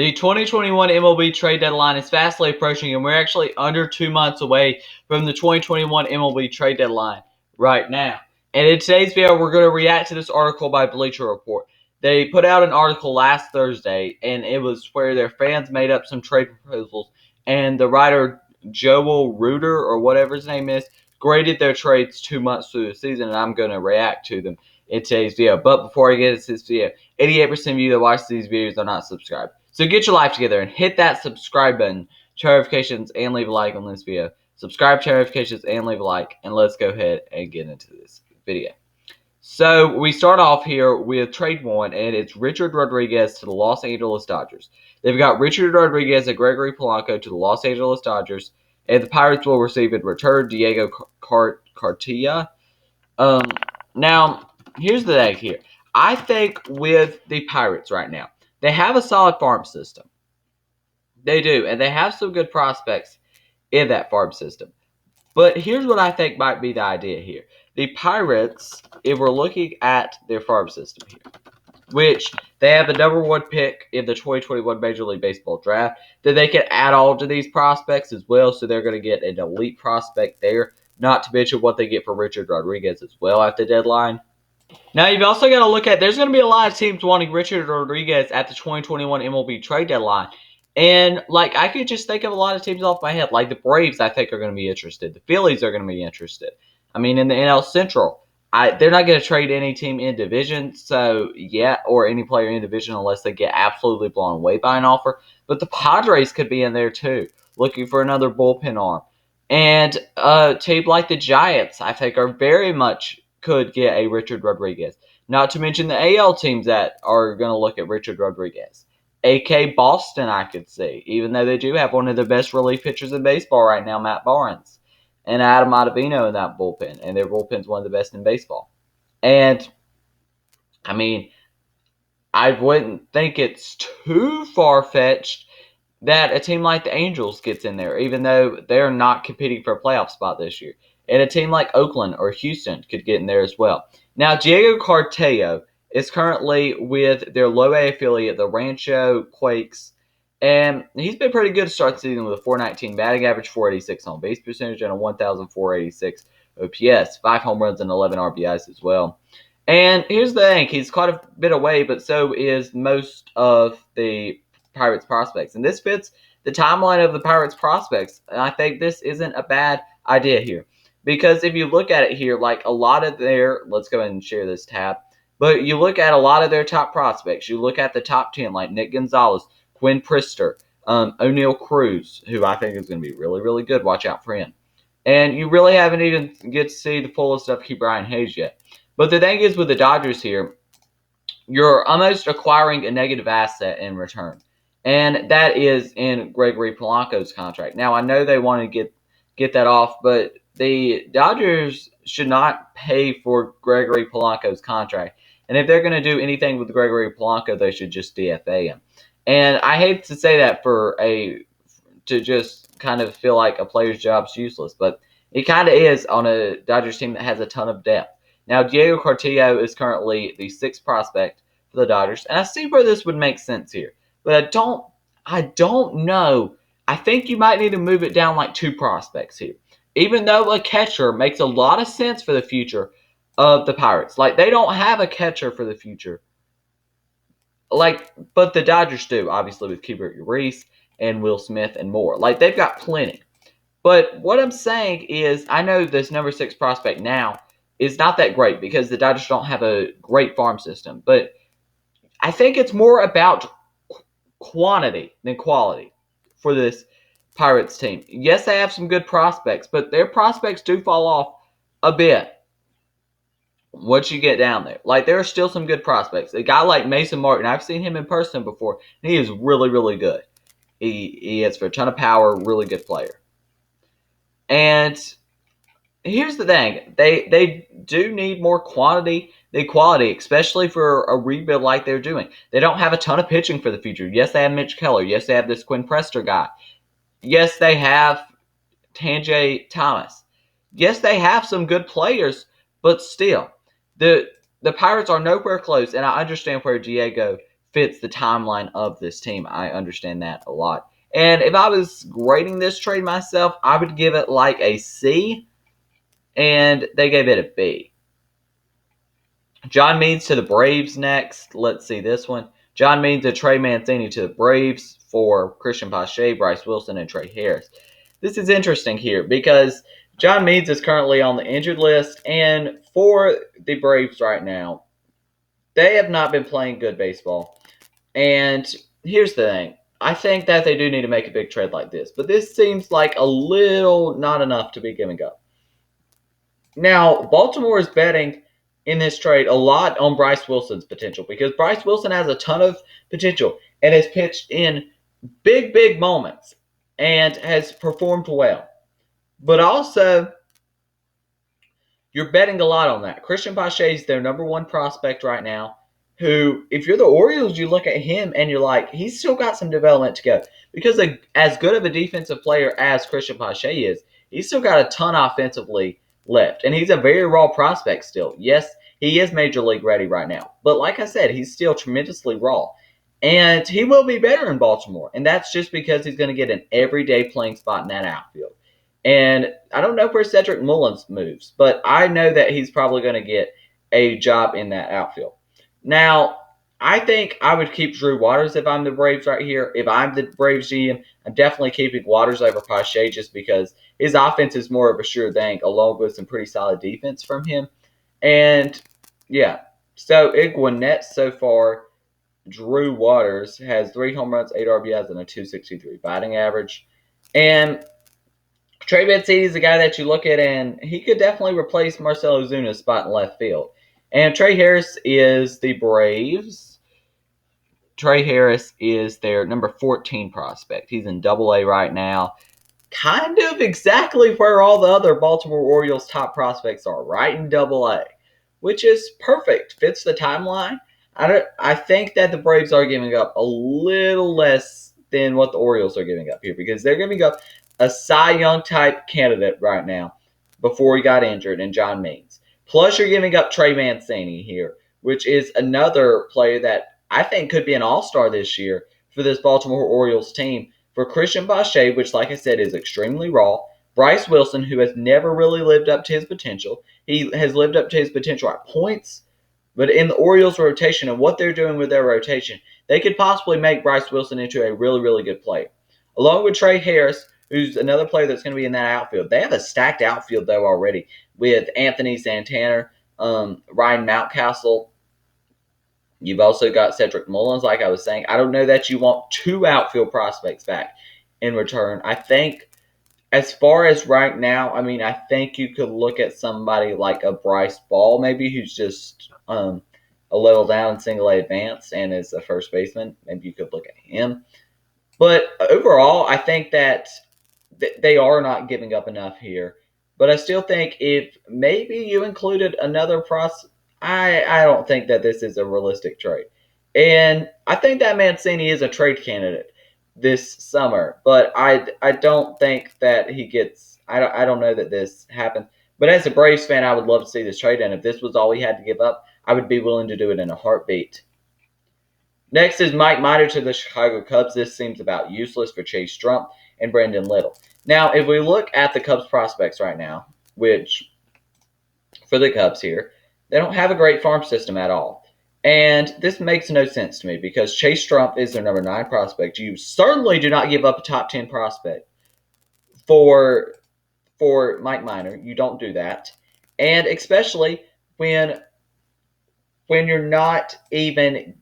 The 2021 MLB Trade Deadline is fastly approaching, and we're actually under 2 months away from the 2021 MLB Trade Deadline right now. And in today's video, we're going to react to this article by Bleacher Report. They put out an article last Thursday, and it was where their fans made up some trade proposals, and the writer Joel Reuter, or whatever his name is, graded their trades 2 months through the season, and I'm going to react to them in today's video. But before I get into this video, 88% of you that watch these videos are not subscribed. So get your life together and hit that subscribe button, turn notifications, and leave a like on this video. Subscribe, turn notifications, and leave a like, and let's go ahead and get into this video. So we start off here with trade one, and it's Richard Rodriguez to the Los Angeles Dodgers. They've got Richard Rodriguez and Gregory Polanco to the Los Angeles Dodgers, and the Pirates will receive in return Diego Cartilla. Now, here's the thing here. I think with the Pirates right now, they have a solid farm system. They do, and they have some good prospects in that farm system. But here's what I think might be the idea here. The Pirates, if we're looking at their farm system here, which they have the #1 pick in the 2021 Major League Baseball draft, that they can add on to these prospects as well, so they're going to get an elite prospect there, not to mention what they get for Richard Rodriguez as well at the deadline. Now, you've also got to look at, there's going to be a lot of teams wanting Richard Rodriguez at the 2021 MLB Trade Deadline. And, I could just think of a lot of teams off my head. Like, the Braves, I think, are going to be interested. The Phillies are going to be interested. I mean, in the NL Central, they're not going to trade any team in division, or any player in division unless they get absolutely blown away by an offer. But the Padres could be in there, too, looking for another bullpen arm. And a team like the Giants, I think, are very much could get a Richard Rodriguez. Not to mention the AL teams that are going to look at Richard Rodriguez. AK Boston, I could see, even though they do have one of the best relief pitchers in baseball right now, Matt Barnes, and Adam Ottavino in that bullpen, and their bullpen's one of the best in baseball. And, I mean, I wouldn't think it's too far-fetched that a team like the Angels gets in there, even though they're not competing for a playoff spot this year. And a team like Oakland or Houston could get in there as well. Now, Diego Cartilla is currently with their low-A affiliate, the Rancho Quakes, and he's been pretty good to start the season with a .419 batting average, .486 on base percentage, and a 1,486 OPS, 5 home runs and 11 RBIs as well. And here's the thing, he's quite a bit away, but so is most of the Pirates prospects. And this fits the timeline of the Pirates prospects, and I think this isn't a bad idea here. Because if you look at it here, a lot of their, let's go ahead and share this tab, but you look at a lot of their top prospects. You look at the top 10, like Nick Gonzalez, Quinn Priester, O'Neal Cruz, who I think is going to be really, really good. Watch out for him. And you really haven't even get to see the fullest of Brian Hayes yet. But the thing is with the Dodgers here, you're almost acquiring a negative asset in return. And that is in Gregory Polanco's contract. Now, I know they want to get that off, but the Dodgers should not pay for Gregory Polanco's contract. And if they're going to do anything with Gregory Polanco, they should just DFA him. And I hate to say that to just kind of feel like a player's job's useless, but it kind of is on a Dodgers team that has a ton of depth. Now, Diego Cartilla is currently the 6th prospect for the Dodgers, and I see where this would make sense here. But I don't know. I think you might need to move it down 2 prospects here. Even though a catcher makes a lot of sense for the future of the Pirates. They don't have a catcher for the future. But the Dodgers do, obviously, with Keibert Urias and Will Smith and more. They've got plenty. But what I'm saying is, I know this number 6 prospect now is not that great because the Dodgers don't have a great farm system. But I think it's more about quantity than quality for this Pirates team. Yes, they have some good prospects, but their prospects do fall off a bit once you get down there. There are still some good prospects. A guy like Mason Martin, I've seen him in person before, and he is really, really good. He has for a ton of power, really good player. And here's the thing. They do need more quantity than quality, especially for a rebuild like they're doing. They don't have a ton of pitching for the future. Yes, they have Mitch Keller. Yes, they have this Quinn Priester guy. Yes, they have Tanjay Thomas. Yes, they have some good players, but still, the Pirates are nowhere close, and I understand where Diego fits the timeline of this team. I understand that a lot. And if I was grading this trade myself, I would give it like a C, and they gave it a B. John Means to the Braves next. Let's see this one. John Means to Trey Mancini to the Braves for Christian Pache, Bryce Wilson, and Trey Harris. This is interesting here because John Means is currently on the injured list, and for the Braves right now, they have not been playing good baseball. And here's the thing. I think that they do need to make a big trade like this, but this seems like a little not enough to be giving up. Now, Baltimore is betting in this trade a lot on Bryce Wilson's potential because Bryce Wilson has a ton of potential and has pitched in big moments and has performed well. But also, you're betting a lot on that. Christian Pache is their number one prospect right now, who, if you're the Orioles, you look at him and you're like, he's still got some development to go. Because as good of a defensive player as Christian Pache is, he's still got a ton offensively left. And he's a very raw prospect still. Yes, he is major league ready right now. But like I said, he's still tremendously raw. And he will be better in Baltimore. And that's just because he's going to get an everyday playing spot in that outfield. And I don't know where Cedric Mullins moves, but I know that he's probably going to get a job in that outfield. Now, I think I would keep Drew Waters if I'm the Braves right here. If I'm the Braves GM, I'm definitely keeping Waters over Pache just because his offense is more of a sure thing, along with some pretty solid defense from him. And, yeah, so in Gwinnett so far, Drew Waters has 3 home runs, 8 RBIs, and a .263 batting average. And Trey Mancini is the guy that you look at, and he could definitely replace Marcell Ozuna's spot in left field. And Trey Harris is the Braves. Trey Harris is their number 14 prospect. He's in Double-A right now. Kind of exactly where all the other Baltimore Orioles top prospects are, right in Double-A, which is perfect. Fits the timeline. I think that the Braves are giving up a little less than what the Orioles are giving up here because they're giving up a Cy Young type candidate right now before he got injured in John Means. Plus, you're giving up Trey Mancini here, which is another player that I think could be an all-star this year for this Baltimore Orioles team. For Christian Pache, which, like I said, is extremely raw. Bryce Wilson, who has never really lived up to his potential. He has lived up to his potential at points, but in the Orioles rotation and what they're doing with their rotation, they could possibly make Bryce Wilson into a really good player. Along with Trey Harris, who's another player that's going to be in that outfield. They have a stacked outfield, though, already with Anthony Santana, Ryan Mountcastle. You've also got Cedric Mullins, like I was saying. I don't know that you want 2 outfield prospects back in return. I think as far as right now, I think you could look at somebody like a Bryce Ball, maybe, who's just a little down in single-A advance and is a first baseman. Maybe you could look at him. But overall, I think that they are not giving up enough here. But I still think if maybe you included another I don't think that this is a realistic trade. And I think that Mancini is a trade candidate this summer. But I don't think that he gets – I don't know that this happens. But as a Braves fan, I would love to see this trade. And if this was all he had to give up, I would be willing to do it in a heartbeat. Next is Mike Minor to the Chicago Cubs. This seems about useless for Chase Trump and Brandon Little. Now, if we look at the Cubs prospects right now, which for the Cubs here, they don't have a great farm system at all. And this makes no sense to me because Chase Trump is their number 9 prospect. You certainly do not give up a top 10 prospect for Mike Minor. You don't do that. And especially when you're not even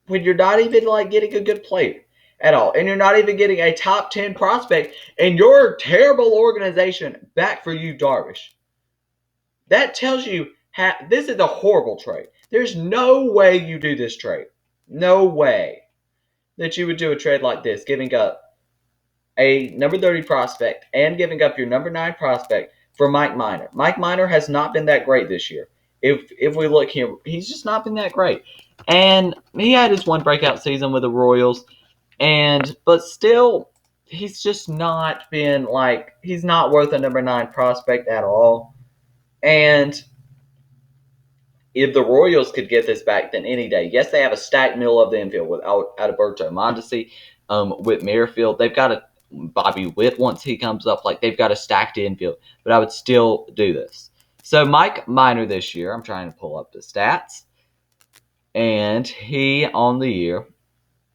like getting a good player at all. And you're not even getting a top 10 prospect in your terrible organization back for you, Darvish. That tells you this is a horrible trade. There's no way you do this trade. No way that you would do a trade like this, giving up a number 30 prospect and giving up your number 9 prospect for Mike Minor. Mike Minor has not been that great this year. If we look here, he's just not been that great. And he had his one breakout season with the Royals, but still, he's just not been he's not worth a number 9 prospect at all. And if the Royals could get this back, then any day. Yes, they have a stacked middle of the infield with Adalberto Mondesi, with Merrifield. They've got a Bobby Witt once he comes up. Like, they've got a stacked infield. But I would still do this. So Mike Minor this year, I'm trying to pull up the stats. And he on the year.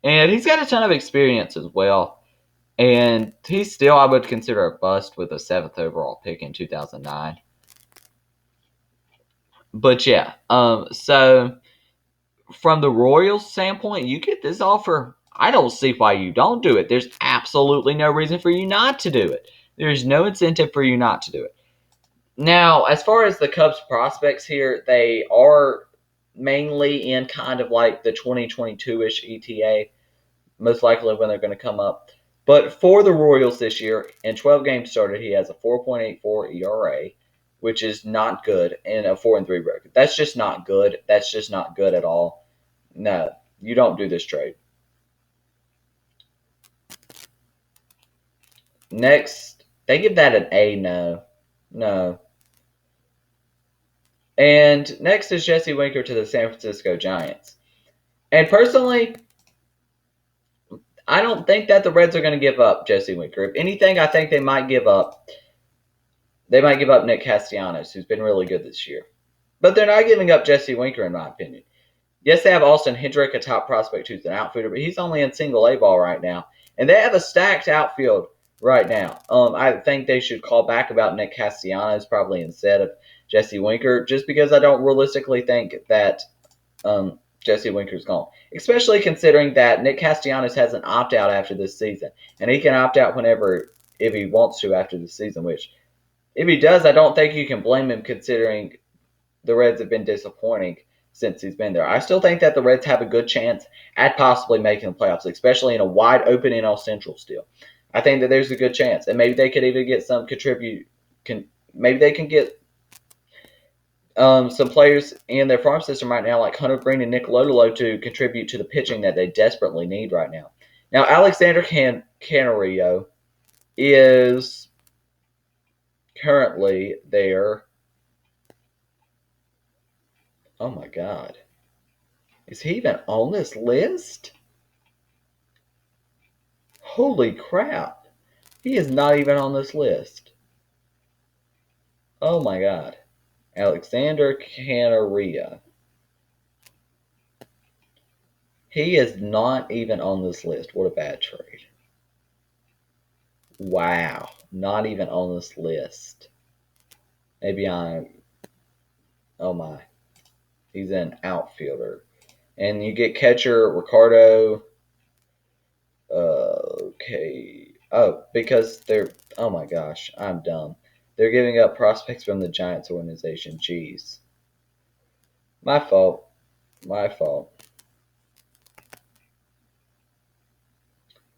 And he's got a ton of experience as well. And he's still, I would consider, a bust with a 7th overall pick in 2009. But yeah, so from the Royals standpoint, you get this offer. I don't see why you don't do it. There's absolutely no reason for you not to do it. There's no incentive for you not to do it. Now, as far as the Cubs prospects here, they are mainly in kind of like the 2022-ish ETA, most likely when they're going to come up. But for the Royals this year, in 12 games started, he has a 4.84 ERA, which is not good, and a 4-3 record. That's just not good. That's just not good at all. No, you don't do this trade. Next, they give that an A. No. And next is Jesse Winker to the San Francisco Giants. And personally, I don't think that the Reds are going to give up Jesse Winker. If anything, I think they might give up Nick Castellanos, who's been really good this year. But they're not giving up Jesse Winker, in my opinion. Yes, they have Austin Hendrick, a top prospect who's an outfielder, but he's only in single A ball right now. And they have a stacked outfield right now. I think they should call back about Nick Castellanos probably instead of Jesse Winker, just because I don't realistically think that Jesse Winker's gone. Especially considering that Nick Castellanos has an opt-out after this season. And he can opt out whenever, if he wants to after the season, which, if he does, I don't think you can blame him considering the Reds have been disappointing since he's been there. I still think that the Reds have a good chance at possibly making the playoffs, especially in a wide open NL Central still. I think that there's a good chance. And maybe they could even get some maybe they can get some players in their farm system right now, like Hunter Green and Nick Lodolo, to contribute to the pitching that they desperately need right now. Now, Alexander Canario is currently there. Oh my God. Is he even on this list? Holy crap. He is not even on this list. Oh my God. Alexander Canaria. He is not even on this list. What a bad trade. Wow. Not even on this list. Maybe oh my. He's an outfielder. And you get catcher Ricardo. Okay. Oh, because they're. Oh my gosh. I'm dumb. They're giving up prospects from the Giants organization. Jeez. My fault.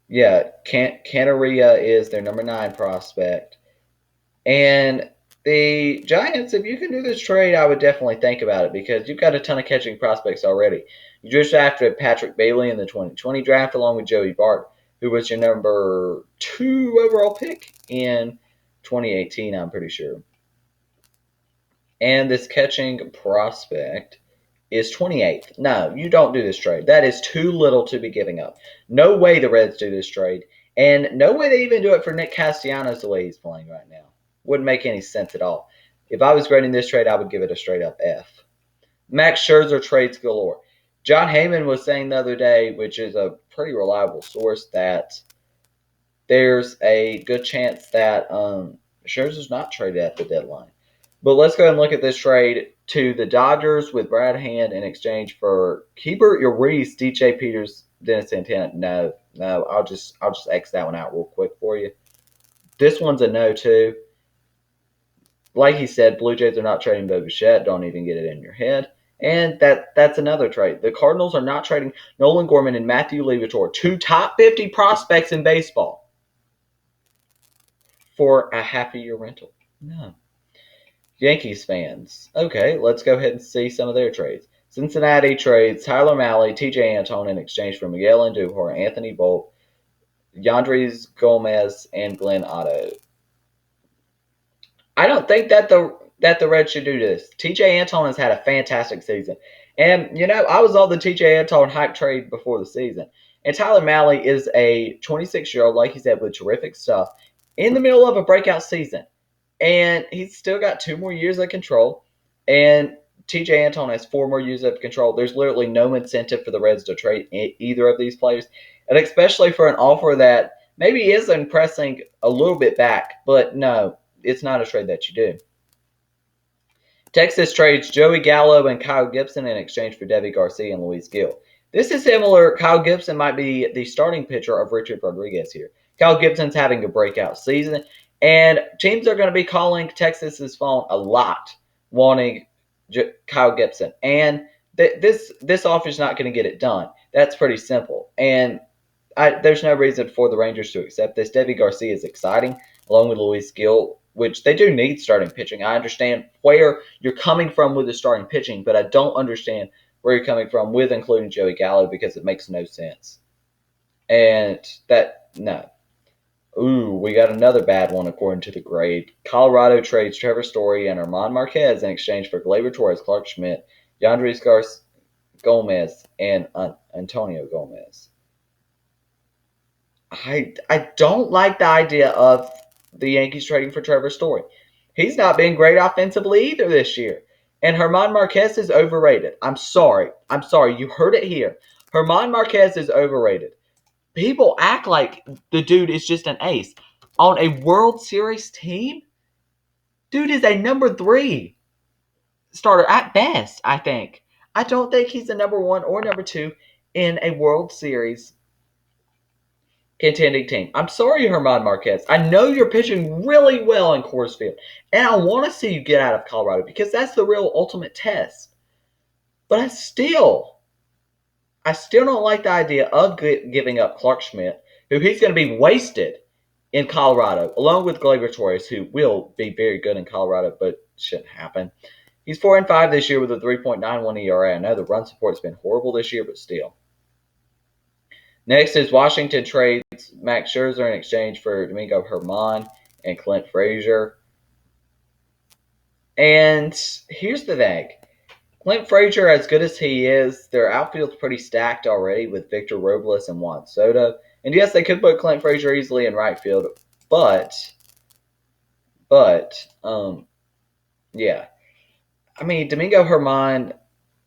Yeah, Canaria is their number 9 prospect. And the Giants, if you can do this trade, I would definitely think about it because you've got a ton of catching prospects already. You just drafted Patrick Bailey in the 2020 draft along with Joey Bart, who was your number 2 overall pick in 2018, I'm pretty sure. And this catching prospect is 28th. No, you don't do this trade. That is too little to be giving up. No way the Reds do this trade. And no way they even do it for Nick Castellanos the way he's playing right now. Wouldn't make any sense at all. If I was grading this trade, I would give it a straight up F. Max Scherzer trades galore. John Heyman was saying the other day, which is a pretty reliable source, that there's a good chance that Scherzer's not traded at the deadline. But let's go ahead and look at this trade to the Dodgers with Brad Hand in exchange for Keibert Urias, DJ Peters, Dennis Santana. No, I'll just X that one out real quick for you. This one's a no too. Like he said, Blue Jays are not trading Bichette. Don't even get it in your head. And that's another trade. The Cardinals are not trading Nolan Gorman and Matthew Liberatore, 2 top 50 prospects in baseball, for a half-a-year rental. No. Yankees fans. Okay, let's go ahead and see some of their trades. Cincinnati trades Tyler Mahle, TJ Antone in exchange for Miguel Andujar, Anthony Bolt, Yandres Gomez, and Glenn Otto. I don't think that the that the Reds should do this. TJ Antone has had a fantastic season. And, I was on the TJ Antone hype trade before the season. And Tyler Mahle is a 26-year-old, like he said, with terrific stuff in the middle of a breakout season. And he's still got 2 more years of control. And TJ Antone has 4 more years of control. There's literally no incentive for the Reds to trade either of these players. And especially for an offer that maybe is impressing a little bit back. But no, it's not a trade that you do. Texas trades Joey Gallo and Kyle Gibson in exchange for Deivi Garcia and Luis Gil. This is similar. Kyle Gibson might be the starting pitcher of Richard Rodriguez here. Kyle Gibson's having a breakout season, and teams are going to be calling Texas's phone a lot, wanting Kyle Gibson. And this offer is not going to get it done. That's pretty simple. And there's no reason for the Rangers to accept this. Deivi Garcia is exciting, along with Luis Gil, which they do need starting pitching. I understand where you're coming from with the starting pitching, but I don't understand where you're coming from with including Joey Gallo because it makes no sense. And no. Ooh, we got another bad one according to the grade. Colorado trades Trevor Story and German Marquez in exchange for Gleyber Torres, Clark Schmidt, Yandres Gomez, and Antonio Gomez. I don't like the idea of the Yankees trading for Trevor Story. He's not been great offensively either this year. And German Marquez is overrated. I'm sorry. You heard it here. German Marquez is overrated. People act like the dude is just an ace. On a World Series team, dude is a number 3 starter at best, I think. I don't think he's a number 1 or number 2 in a World Series contending team. I'm sorry, German Marquez. I know you're pitching really well in Coors Field, and I want to see you get out of Colorado because that's the real ultimate test. But I still don't like the idea of giving up Clark Schmidt, who he's going to be wasted in Colorado, along with Gleyber Torres, who will be very good in Colorado, but shouldn't happen. He's 4-5 this year with a 3.91 ERA. I know the run support's been horrible this year, but still. Next is Washington trades Max Scherzer in exchange for Domingo Germán and Clint Frazier. And here's the thing. Clint Frazier, as good as he is, their outfield's pretty stacked already with Victor Robles and Juan Soto. And yes, they could put Clint Frazier easily in right field, but yeah. I mean, Domingo Germán,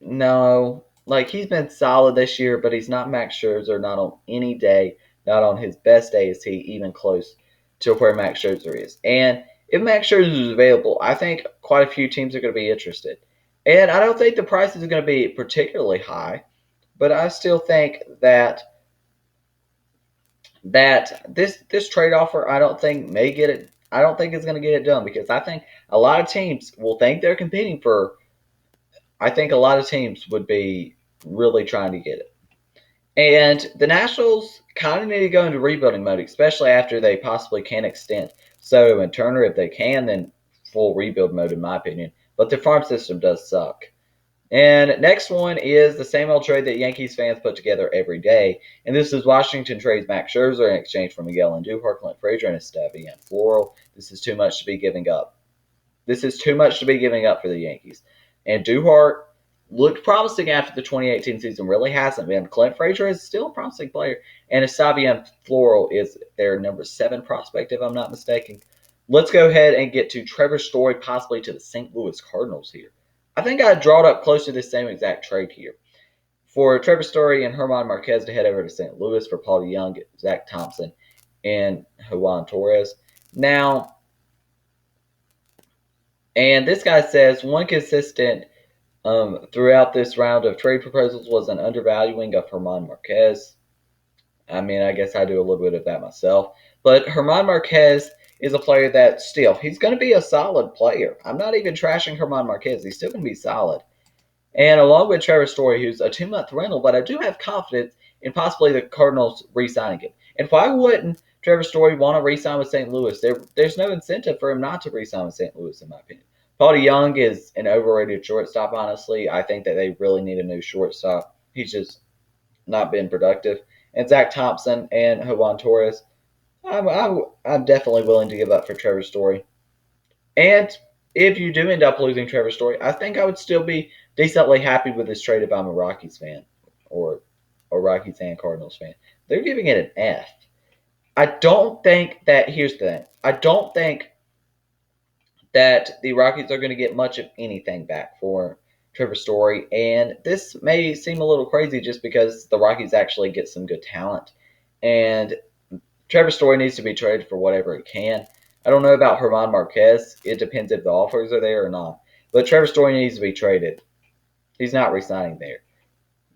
no. Like, he's been solid this year, but he's not Max Scherzer, not on any day, not on his best day is he even close to where Max Scherzer is. And if Max Scherzer is available, I think quite a few teams are going to be interested. And I don't think the price is going to be particularly high, but I still think that this trade offer, I don't think it's going to get it done because I think a lot of teams will think they're competing for. I think a lot of teams would be really trying to get it. And the Nationals kind of need to go into rebuilding mode, especially after they possibly can extend Soto and Turner. If they can, then full rebuild mode, in my opinion. But their farm system does suck. And next one is the same old trade that Yankees fans put together every day. And this is Washington trades Max Scherzer in exchange for Miguel Andujar, Clint Frazier, and Estevan Floro. This is too much to be giving up. For the Yankees. And Duhart looked promising after the 2018 season. Really hasn't been. Clint Frazier is still a promising player. And Estevan Floro is their number 7 prospect, if I'm not mistaken. Let's go ahead and get to Trevor Story, possibly to the St. Louis Cardinals here. I think I drawed up close to the same exact trade here. For Trevor Story and German Marquez to head over to St. Louis for Paul DeJong, Zach Thompson, and Juan Torres. Now, and this guy says one consistent throughout this round of trade proposals was an undervaluing of German Marquez. I mean, I guess I do a little bit of that myself. But German Marquez is a player that still, he's going to be a solid player. I'm not even trashing German Marquez. He's still going to be solid. And along with Trevor Story, who's a 2-month rental, but I do have confidence in possibly the Cardinals re-signing him. And why wouldn't Trevor Story want to re-sign with St. Louis? There's no incentive for him not to re-sign with St. Louis, in my opinion. Paul DeJong is an overrated shortstop, honestly. I think that they really need a new shortstop. He's just not been productive. And Zach Thompson and Juan Torres, I'm definitely willing to give up for Trevor Story. And if you do end up losing Trevor Story, I think I would still be decently happy with this trade if I'm a Rockies fan or a Rockies and Cardinals fan. They're giving it an F. I don't think that, here's the thing, I don't think that the Rockies are going to get much of anything back for Trevor Story. And this may seem a little crazy just because the Rockies actually get some good talent. And Trevor Story needs to be traded for whatever it can. I don't know about German Marquez. It depends if the offers are there or not. But Trevor Story needs to be traded. He's not resigning there.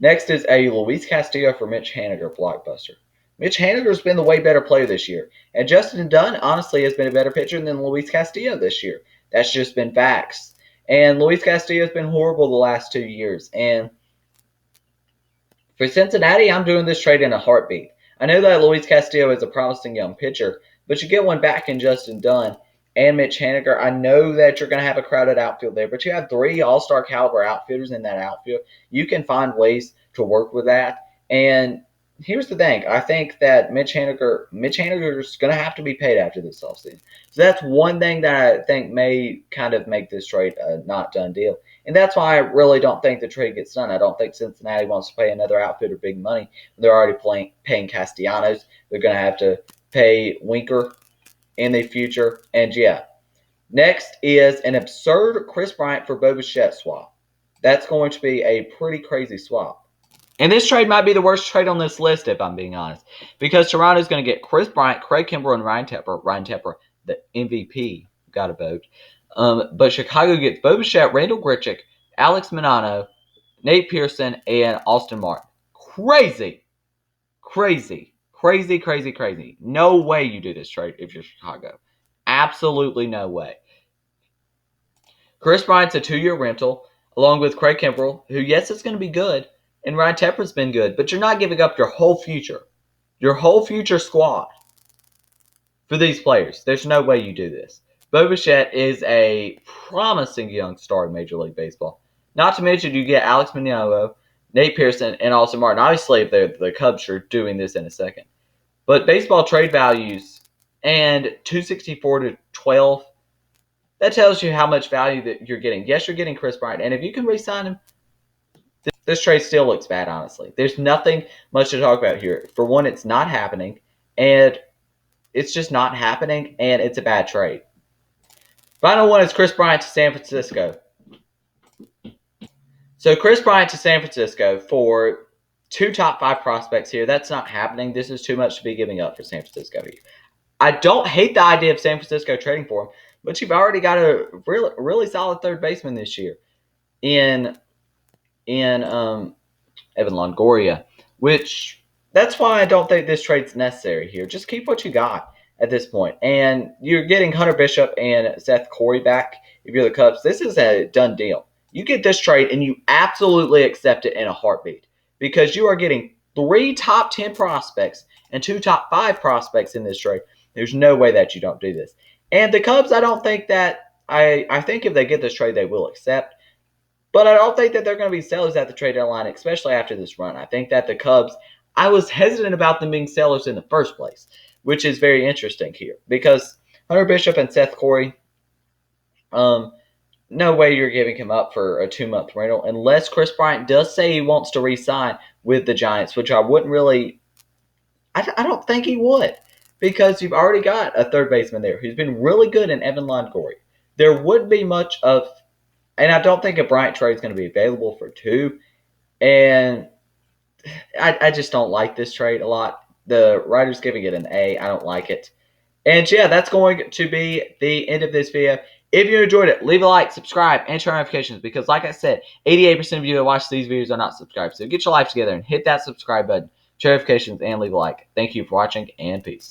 Next is a Luis Castillo for Mitch Haniger blockbuster. Mitch Haniger's been the way better player this year. And Justin Dunn, honestly, has been a better pitcher than Luis Castillo this year. That's just been facts. And Luis Castillo has been horrible the last 2 years. And for Cincinnati, I'm doing this trade in a heartbeat. I know that Luis Castillo is a promising young pitcher, but you get one back in Justin Dunn and Mitch Haniger. I know that you're going to have a crowded outfield there, but you have 3 all-star caliber outfielders in that outfield. You can find ways to work with that. And here's the thing. I think that Mitch Haniger is going to have to be paid after this offseason. So that's one thing that I think may kind of make this trade a not done deal. And that's why I really don't think the trade gets done. I don't think Cincinnati wants to pay another outfielder big money. They're already paying Castellanos. They're going to have to pay Winker in the future. And yeah, next is an absurd Kris Bryant for Bichette swap. That's going to be a pretty crazy swap. And this trade might be the worst trade on this list, if I'm being honest. Because Toronto's going to get Kris Bryant, Craig Kimbrell, and Ryan Tepper. Ryan Tepper, the MVP, got a vote. But Chicago gets Bo Bichette, Randall Grichuk, Alex Manano, Nate Pearson, and Austin Martin. Crazy. Crazy. Crazy, crazy, crazy. No way you do this trade if you're Chicago. Absolutely no way. Kris Bryant's a 2-year rental, along with Craig Kimbrell, who, yes, is going to be good, and Ryan Tepper's been good, but you're not giving up your whole future squad for these players. There's no way you do this. Bo Bichette is a promising young star in Major League Baseball. Not to mention you get Alex Manano, Nate Pearson, and Austin Martin. Obviously, if the Cubs are doing this in a second. But baseball trade values and 264 to 12, that tells you how much value that you're getting. Yes, you're getting Kris Bryant, and if you can re-sign him, this trade still looks bad, honestly. There's nothing much to talk about here. For one, it's not happening, and it's just not happening, and it's a bad trade. Final one is Kris Bryant to San Francisco. So Kris Bryant to San Francisco for 2 top 5 prospects here. That's not happening. This is too much to be giving up for San Francisco here. I don't hate the idea of San Francisco trading for him, but you've already got a really solid third baseman this year in Evan Longoria, which that's why I don't think this trade's necessary here. Just keep what you got at this point. And you're getting Hunter Bishop and Seth Corey back if you're the Cubs. This is a done deal. You get this trade and you absolutely accept it in a heartbeat because you are getting 3 top 10 prospects and 2 top 5 prospects in this trade. There's no way that you don't do this. And the Cubs, I don't think that I think if they get this trade, they will accept. But I don't think that they're going to be sellers at the trade deadline, especially after this run. I think that the Cubs, I was hesitant about them being sellers in the first place, which is very interesting here. Because Hunter Bishop and Seth Corey, no way you're giving him up for a 2-month rental unless Kris Bryant does say he wants to re-sign with the Giants, which I wouldn't really – I don't think he would because you've already got a third baseman there who's been really good in Evan Longoria. There wouldn't be much of – and I don't think a Bryant trade is going to be available for 2. And I just don't like this trade a lot. The writer's giving it an A. I don't like it. And yeah, that's going to be the end of this video. If you enjoyed it, leave a like, subscribe, and turn on notifications because like I said, 88% of you that watch these videos are not subscribed. So get your life together and hit that subscribe button, turn notifications, and leave a like. Thank you for watching, and peace.